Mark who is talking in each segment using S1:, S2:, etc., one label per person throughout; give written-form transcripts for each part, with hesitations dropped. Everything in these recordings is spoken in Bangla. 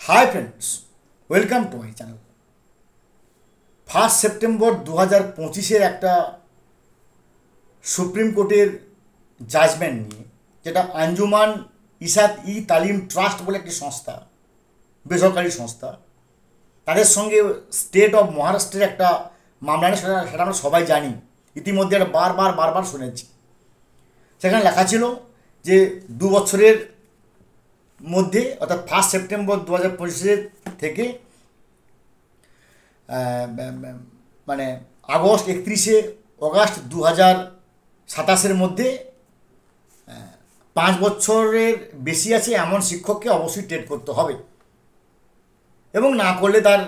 S1: High friends, welcome to my channel. 1 September 2025 एक सुप्रीम कोर्टर जजमेंट निये जेटा अंजुमान इशात इ तालीम ट्रास्ट बोले एक संस्था बेसरकारी संस्था ताদের संगे स्टेट अफ महाराष्ट्र एक मामला निয়ে সেটা আমরা সবাই জানি, ইতিমধ্যে এটা বারবার শুনেছি। সেখানে লেখা ছিল যে 2 বছরের মধ্যে অর্থাৎ 1 সেপ্টেম্বর 2025 থেকে মানে আগস্ট 31 অগাস্ট 2027 মধ্যে 5 বছরের বেশি আছে এমন শিক্ষককে অবশ্যই টেট করতে হবে এবং না করলে তার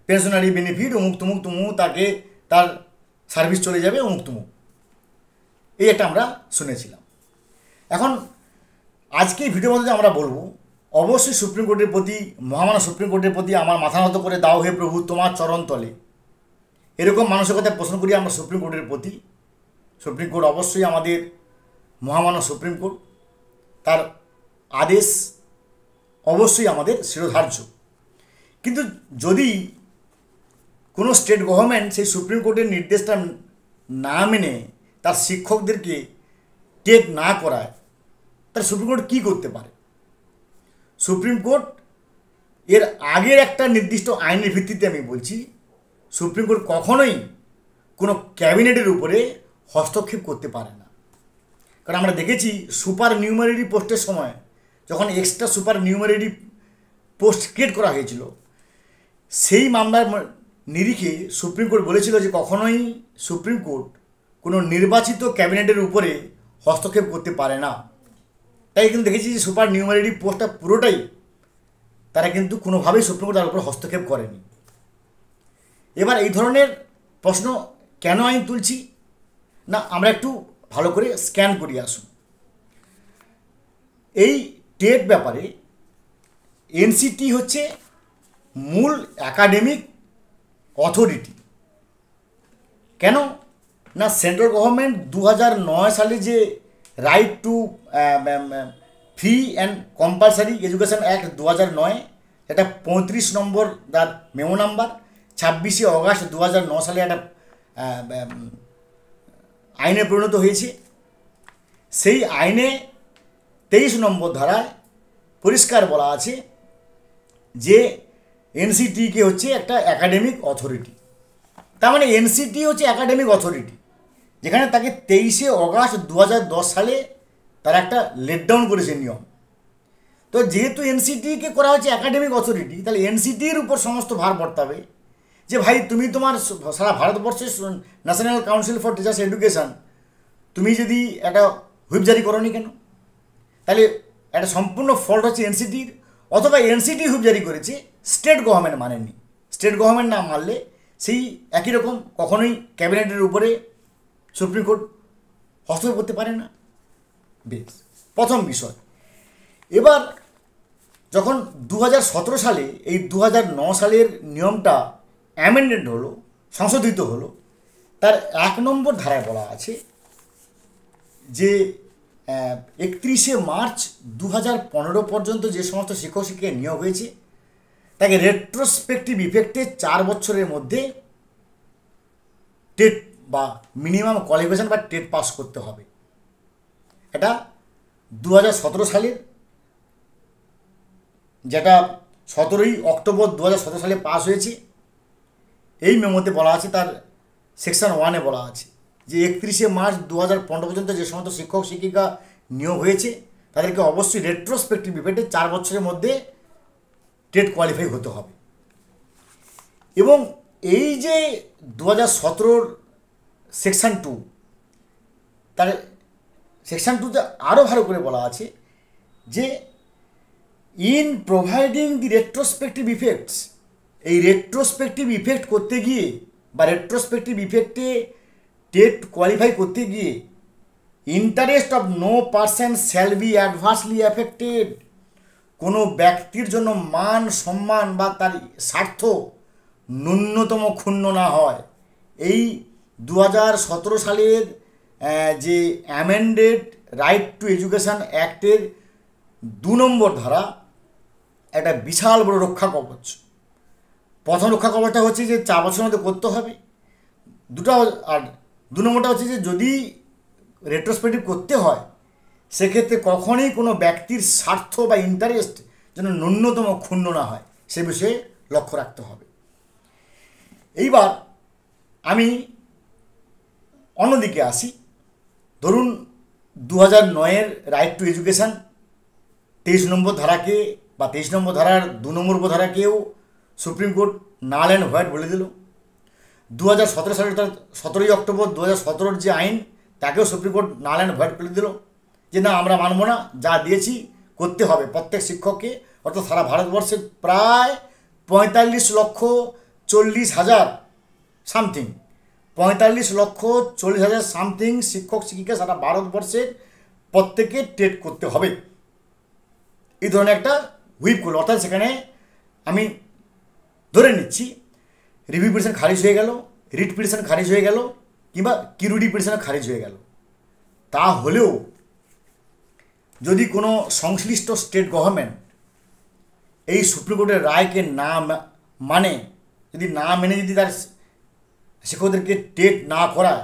S1: পেনশনারি বেনিফিট অমুক তুমুক তাকে তার সার্ভিস চলে যাবে অমুক তুমুক, এই একটা আমরা শুনেছিলাম। এখন আজকে এই ভিডিওর মধ্যে আমরা বলবো অবশ্যই সুপ্রিম কোর্টের প্রতি, মহামান্য সুপ্রিম কোর্টের প্রতি আমার মাথা নত করে দাও হে প্রভু তোমার চরণ তলে, এরকম মানসিকতা প্রশ্ন করি আমরা সুপ্রিম কোর্টের প্রতি। সুপ্রিম কোর্ট অবশ্যই আমাদের মহামান্য সুপ্রিম কোর্ট, তার আদেশ অবশ্যই আমাদের শিরোধার্য। কিন্তু যদি কোনো স্টেট গভর্নমেন্ট সেই সুপ্রিম কোর্টের নির্দেশটা না মেনে তার শিক্ষকদেরকে টেট না করায়, তার সুপ্রিম কোর্ট কী করতে পারে? সুপ্রিম কোর্ট এর আগের একটা নির্দিষ্ট আইনের ভিত্তিতে আমি বলছি, সুপ্রিম কোর্ট কখনোই কোনো ক্যাবিনেটের উপরে হস্তক্ষেপ করতে পারে না। কারণ আমরা দেখেছি সুপার নিউমারি পোস্টের সময় যখন এক্সট্রা সুপার নিউমারি পোস্ট ক্রিয়েট করা হয়েছিল, সেই মামলার নিরিখে সুপ্রিম কোর্ট বলেছিল যে কখনোই সুপ্রিম কোর্ট কোনো নির্বাচিত ক্যাবিনেটের উপরে হস্তক্ষেপ করতে পারে না। তাই কিন্তু দেখেছি যে সুপার নিউমারি পোস্টটা পুরোটাই তারা কিন্তু কোনোভাবেই সুপ্রিম কোর্ট তার উপর হস্তক্ষেপ করেনি। এবার এই ধরনের প্রশ্ন কেন আমি তুলছি না, আমরা একটু ভালো করে স্ক্যান করি আসুন। এই টেট ব্যাপারে এনসিটি হচ্ছে মূল একাডেমিক অথরিটি। কেন না, সেন্ট্রাল গভর্নমেন্ট 2009 সালে যে right two free and compulsory education act 2009, এটা 35 নম্বর তার মেমো নাম্বার, 26 অগাস্ট 2009 সালে একটা আইনে পরিণত হয়েছে। সেই আইনে 23 নম্বর ধারায় পরিষ্কার বলা আছে যে এনসিটিকে হচ্ছে একটা একাডেমিক অথরিটি। তার মানে এনসিটি হচ্ছে একাডেমিক অথরিটি, যেখানে তাকে 23 অগাস্ট 2010 সালে তারা একটা লেট ডাউন করেছে নিয়ম। তো যেহেতু এনসিটিকে করা হচ্ছে একাডেমিক অথরিটি, তাহলে এনসিটির উপর সমস্ত ভার বর্তাবে যে ভাই তুমি তোমার সারা ভারতবর্ষের national council for teachers education তুমি যদি একটা হুইপ জারি করোনি কেন? তাহলে একটা সম্পূর্ণ ফল্ট হচ্ছে এনসিটির, অথবা এনসিটি হুইপ জারি করেছে, স্টেট গভর্নমেন্ট মানেনি। স্টেট গভর্নমেন্ট না মানলে সেই একই রকম কখনোই ক্যাবিনেটের উপরে সুপ্রিম কোর্ট হস্তক্ষেপ করতে পারে না। বেশ, প্রথম বিষয়। এবার যখন 2017 সালে এই 2009 সালের নিয়মটা অ্যামেন্ডেড হলো, সংশোধিত হলো, তার 1 নম্বর ধারায় বলা আছে যে 31 মার্চ 2015 পর্যন্ত যে সমস্ত শিক্ষক শিক্ষিকা নিয়োগ হয়েছে তাকে রেট্রোস্পেক্টিভ ইফেক্টে 4 বছরের মধ্যে টেট বা মিনিমাম কোয়ালিফিকেশন বা টেট পাস করতে হবে। এটা 2017 সালের, যেটা 17 অক্টোবর 2017 সালে পাস হয়েছে। এই মেমোতে বলা আছে, তার সেকশন 1-এ বলা আছে যে 31 মার্চ 2015 পর্যন্ত যে সমস্ত শিক্ষক শিক্ষিকা নিয়োগ হয়েছে তাদেরকে অবশ্যই রেট্রোস্পেক্টিভ ইফেক্টে 4 বছরের মধ্যে টেট কোয়ালিফাই হতে হবে। এবং এই যে 2017 সেকশন 2, তার সেকশন 2তে আরও ভালো করে বলা আছে যে in providing the retrospective effects, এই রেট্রোস্পেক্টিভ ইফেক্ট করতে গিয়ে বা রেট্রোস্পেক্টিভ ইফেক্টে টেট কোয়ালিফাই করতে গিয়ে interest of no person shall be adversely affected, কোনো ব্যক্তির জন্য মান সম্মান বা তার স্বার্থ ন্যূনতম ক্ষুণ্ণ না হয়। এই 2017 সালের যে অ্যামেন্ডেড রাইট টু এডুকেশন অ্যাক্টের 2 নম্বর ধারা একটা বিশাল বড় রক্ষা কবচ। প্রথম রক্ষা কবচটা হচ্ছে যে 4 বছরের মধ্যে করতে হবে, দুটো। আর 2 নম্বরটা হচ্ছে যে যদি রেট্রোস্পেক্টিভ করতে হয় সেক্ষেত্রে কখনোই কোনো ব্যক্তির স্বার্থ বা ইন্টারেস্ট যেন ন্যূনতম ক্ষুণ্ণ না হয় সে বিষয়ে লক্ষ্য রাখতে হবে। এইবার আমি অন্যদিকে আসি। ধরুন 2009-এর রাইট টু এডুকেশান 23 নম্বর ধারাকে বা 23 নম্বর ধারার 2 নম্বর উপধারাকেও supreme court null and white বলে দিল। 2017 সালের 17ই অক্টোবর 2017-র যে আইন তাকেও supreme court null and white বলে দিল যে না, আমরা মানব না, যা দিয়েছি করতে হবে প্রত্যেক শিক্ষককে। অর্থাৎ সারা ভারতবর্ষের প্রায় 45,40,000 সামথিং 45,40,000 সামথিং শিক্ষক শিক্ষিকা সারা ভারতবর্ষের প্রত্যেকে টেট করতে হবে, এই ধরনের একটা হুইপ করলো। অর্থাৎ সেখানে আমি ধরে নিচ্ছি রিভিউ পিটিশন খারিজ হয়ে গেল, রিট পিটিশন খারিজ হয়ে গেল, কিংবা কিরুডি পিটিশন খারিজ হয়ে গেল। তা হলেও যদি কোনো সংশ্লিষ্ট স্টেট গভর্নমেন্ট এই সুপ্রিম কোর্টের রায়কে না মানে, যদি না মেনে যদি তার শিক্ষকদেরকে টেট না করায়,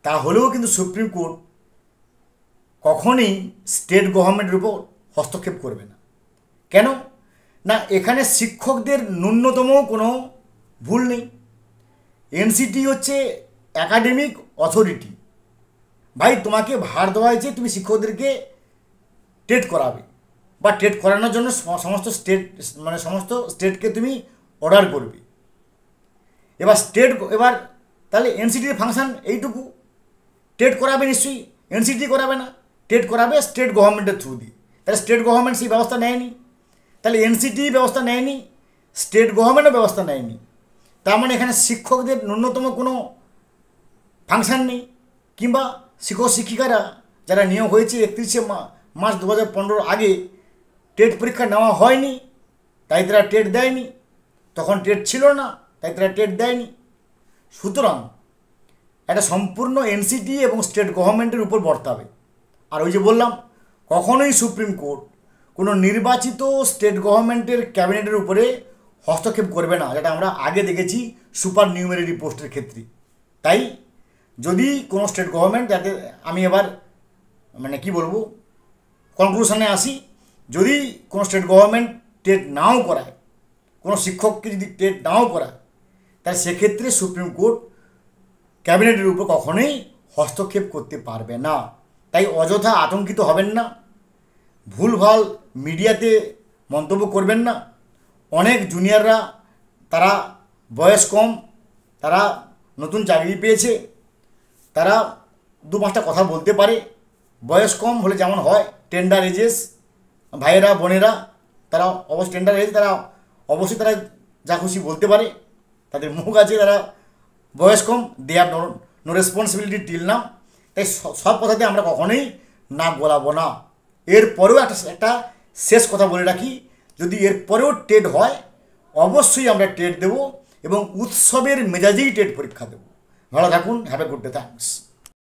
S1: তাহলেও কিন্তু সুপ্রিম কোর্ট কখনই স্টেট গভর্নমেন্টের উপর হস্তক্ষেপ করবে না। কেন না, এখানে শিক্ষকদের ন্যূনতম কোনো ভুল নেই। এনসিটি হচ্ছে একাডেমিক অথরিটি। ভাই, তোমাকে ভার দেওয়া হয়েছে তুমি শিক্ষকদেরকে টেট করাবে বা টেট করানোর জন্য সমস্ত স্টেটকে তুমি অর্ডার করবে। এবার তাহলে এনসিটির ফাংশন এইটুকু, টেট করাবে নিশ্চয়ই, এনসিটি করাবে না, টেট করাবে স্টেট গভর্নমেন্টের থ্রু দিয়ে। তাহলে স্টেট গভর্নমেন্ট সেই ব্যবস্থা নেয়নি, তাহলে এনসিটি ব্যবস্থা নেয়নি, স্টেট গভর্নমেন্টও ব্যবস্থা নেয়নি। তার মানে এখানে শিক্ষকদের ন্যূনতম কোনো ফাংশন নেই, কিংবা শিক্ষক শিক্ষিকারা যারা নিয়োগ হয়েছে 31শে মার্চ 2015 আগে টেট পরীক্ষা নেওয়া হয়নি, তাই তারা টেট দেয়নি। তখন টেট ছিল না, তাই তারা টেট দেয়নি। সুতরাং এটা সম্পূর্ণ এনসিটি এবং স্টেট গভর্নমেন্টের উপর বর্তাবে। আর ওই যে বললাম, কখনোই সুপ্রিম কোর্ট কোনো নির্বাচিত স্টেট গভর্নমেন্টের ক্যাবিনেটের উপরে হস্তক্ষেপ করবে না, যেটা আমরা আগে দেখেছি সুপার নিউমেরারি পোস্টের ক্ষেত্রে। তাই যদি কোনো স্টেট গভর্নমেন্ট, যাতে আমি এবার কি বলবো কনক্লুশনে আসি, যদি কোনো স্টেট গভর্নমেন্ট টেট নাও করায়, কোনো শিক্ষককে যদি টেট নাও করায়, তাহলে সেক্ষেত্রে সুপ্রিম কোর্ট ক্যাবিনেটের উপর কখনোই হস্তক্ষেপ করতে পারবে না। তাই অযথা আতঙ্কিত হবেন না, ভুলভাল মিডিয়াতে মন্তব্য করবেন না। অনেক জুনিয়ররা, তারা বয়স কম, তারা নতুন চাকরি পেয়েছে, তারা 2-5টা কথা বলতে পারে। বয়স কম হলে যেমন হয়, টেন্ডার এজেস ভাইয়েরা বোনেরা, তারা অবশ্যই টেন্ডার এজ, তারা অবশ্যই তারা যা খুশি বলতে পারে, তাদের মুখ আছে, তারা বয়স কম, they have no responsibility till now. তাই সব কথাতে আমরা কখনোই নাক গলাবো না। এরপরেও একটা শেষ কথা বলে রাখি, যদি এরপরেও টেট হয় অবশ্যই আমরা টেট দেব এবং উৎসবের মেজাজেই টেট পরীক্ষা দেব। ভালো থাকুন, have a good day, thanks.